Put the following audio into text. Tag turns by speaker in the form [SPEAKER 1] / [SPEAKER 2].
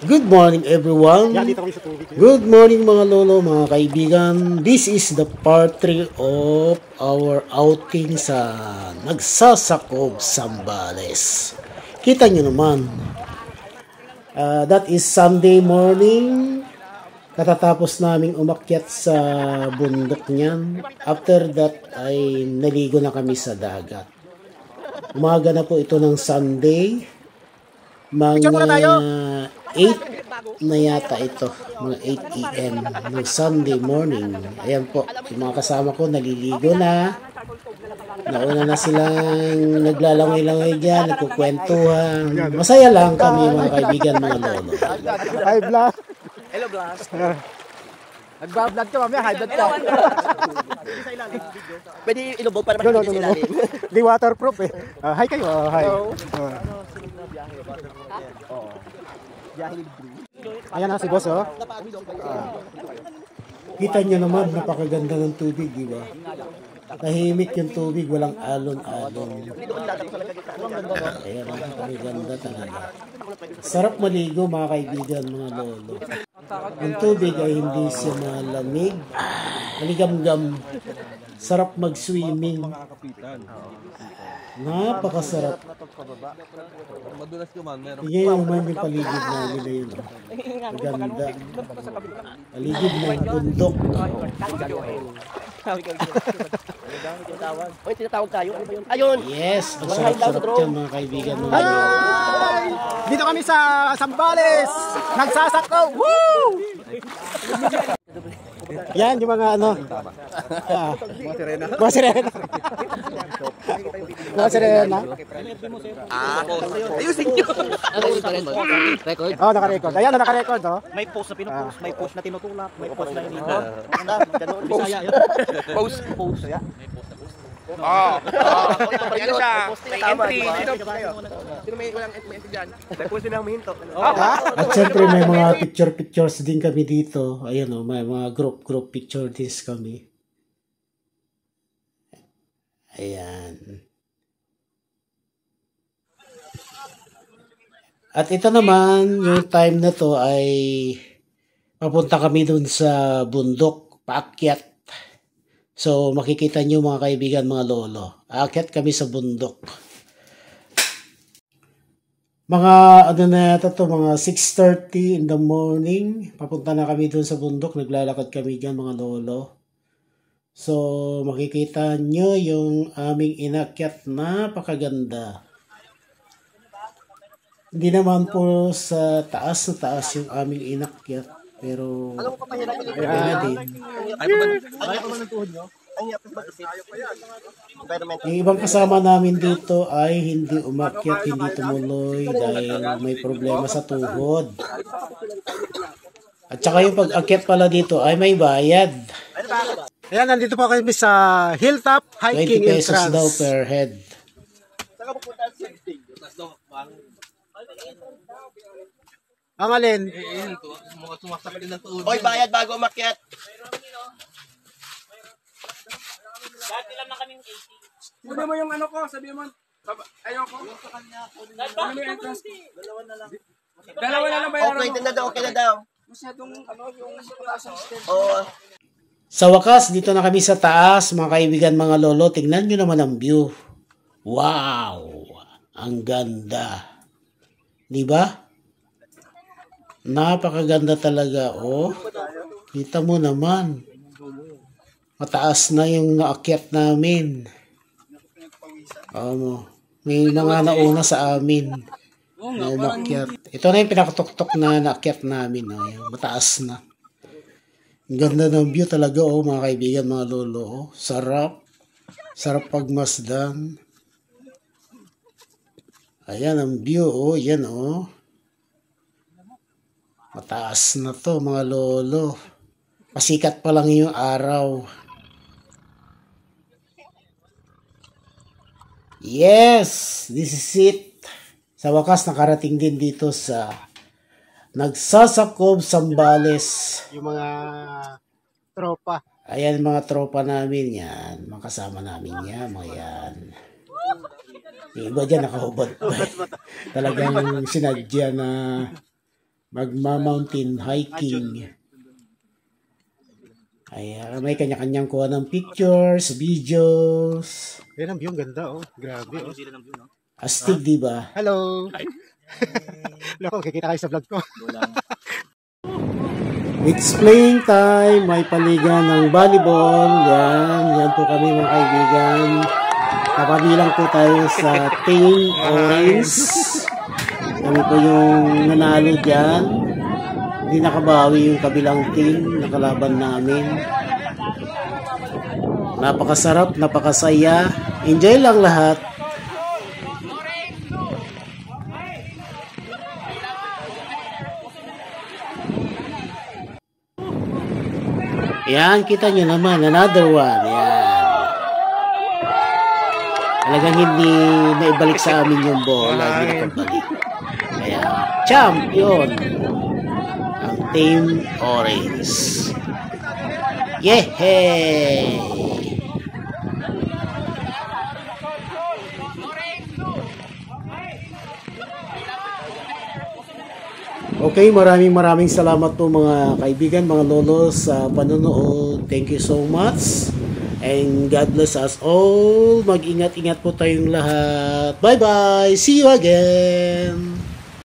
[SPEAKER 1] Good morning everyone. Good morning mga lolo, mga kaibigan. This is the part 3 of our outing sa Nagsasakop Zambales. Kita nyo naman. That is Sunday morning. Katatapos naming umakyat sa bundok niyan. After that ay naligo na kami sa dagat. Umaga na po ito ng Sunday. Mga 8 na yata ito, mga 8 AM ng Sunday morning. Ayan po, yung mga kasama ko naliligo na. Nauna na silang naglalangoy-langoy dyan, nagkukwentuhan. Masaya lang kami mga kaibigan, mga lolo.
[SPEAKER 2] Hi, Blas.
[SPEAKER 3] Hello, Blas.
[SPEAKER 2] Nagbablog ka mamaya, high blood ka.
[SPEAKER 3] Pwede ilubog para makikita sila rin.
[SPEAKER 2] Di waterproof eh. Hi kayo, hi. Ayan na si boss, oh.
[SPEAKER 1] Kita nyo naman, napakaganda ng tubig, di ba? Tahimik yung tubig, walang alon-alon. Ayan, napakaganda talaga. Sarap maligo mga kaibigan, mga lolo. Ang tubig ay hindi siya malamig, maligam-gam. Sarap mag-swimming. Napakasarap. Tingnan yung naman yung paligid namin na yun. Maganda. Paligid ng bundok.
[SPEAKER 3] Oy, tinatawag tayo. Ano ba yun? Ayun!
[SPEAKER 1] Yes! Ang sarap-sarap dyan mga kaibigan.
[SPEAKER 2] Hi! Dito kami sa Zambales! Nagsasakop! Woo! Yan yung mga ano. Mga sirena. Mga sirena. Mga sirena.
[SPEAKER 3] Ayusin nyo!
[SPEAKER 2] Record? Oo, naka-record. Ayan, naka-record, oh.
[SPEAKER 4] May post na pinupost, may post na tinutulak, may post na hindi.
[SPEAKER 3] Bisaya yun. Post.
[SPEAKER 4] May post.
[SPEAKER 3] Ano siya? May entry.
[SPEAKER 4] Sino may walang entry dyan? May post nilang mihinto.
[SPEAKER 1] At syempre may mga pictures din kami dito. Ayan o, may mga group picture din kami. Ayan. At ito naman, yung time na to ay papunta kami dun sa bundok, paakyat. So makikita nyo mga kaibigan, mga lolo. Aakyat kami sa bundok. Mga ano na yata to, mga 6:30 in the morning. Papunta na kami dun sa bundok. Naglalakad kami dyan mga lolo. So makikita nyo yung aming inakyat. Napakaganda. Hindi naman po sa taas na taas yung aming inakyat. Pero maganda din. Yung ibang kasama namin dito ay hindi umakyat, hindi tumuloy dahil may problema sa tuhod. At saka yung pag-akyat pala dito ay may bayad.
[SPEAKER 2] Ayan, nandito po kami sa Hilltop
[SPEAKER 1] 20
[SPEAKER 2] Hiking
[SPEAKER 1] pesos
[SPEAKER 2] Entrance.
[SPEAKER 1] daw per head.
[SPEAKER 2] Ang alin?
[SPEAKER 3] Oy, bayad bago umakyat.
[SPEAKER 4] Dati lang na kaming 80.
[SPEAKER 5] Kunin mo yung ano ko, sabi mo. Ayoko. Dalawa na lang. Dalawa na lang ba yan?
[SPEAKER 3] Okay na daw, okay na daw.
[SPEAKER 5] Masyadong ano, yung assistant.
[SPEAKER 3] Oo.
[SPEAKER 1] Sa wakas, dito na kami sa taas, mga kaibigan, mga lolo. Tingnan nyo naman ang view. Wow! Ang ganda. Diba? Napakaganda talaga, oh. Kita mo naman. Mataas na yung naakyat namin. May mga nauna sa amin na umakyat. Ito na yung pinakatuktok na naakyat namin. Oh. Mataas na. Ang ganda ng view talaga, oh, mga kaibigan, mga lolo. Oh. Sarap. Sarap pagmasdan. Ayan ang view, oh. Yan, oh. Mataas na to mga lolo. Pasikat pa lang yung araw. Yes! This is it. Sa wakas nakarating din dito sa Nagsasakop Zambales.
[SPEAKER 2] Yung mga tropa.
[SPEAKER 1] Ayan mga tropa namin yan. Mga kasama namin yan. Mga yan. Yung iba dyan nakahubad pa. Talagang sinadya na magma-mountain hiking. Ay, may kanya-kanyang kuha ng pictures, videos.
[SPEAKER 2] Yan ang view, ang ganda oh. Grabe oh.
[SPEAKER 1] Astig, di ba?
[SPEAKER 2] Hello! Loko, kikita kayo sa vlog ko.
[SPEAKER 1] It's playing time. May paligan ng volleyball. Yan po kami mga kaibigan. Kapabilang po tayo sa Team Orange. Kami po yung nanalo dyan. Hindi nakabawi yung kabilang team na kalaban namin. Napakasarap, napakasaya. Enjoy lang lahat. Yan, kita nyo naman. Another one. Yan. Talagang hindi naibalik sa amin yung bola. Hindi nakabalik. Kaya, champion ang Team Orange. Yehey! Okay, maraming salamat po mga kaibigan, mga lolo sa panonood. Thank you so much. And God bless us all. Mag-ingat-ingat po tayong lahat. Bye-bye. See you again.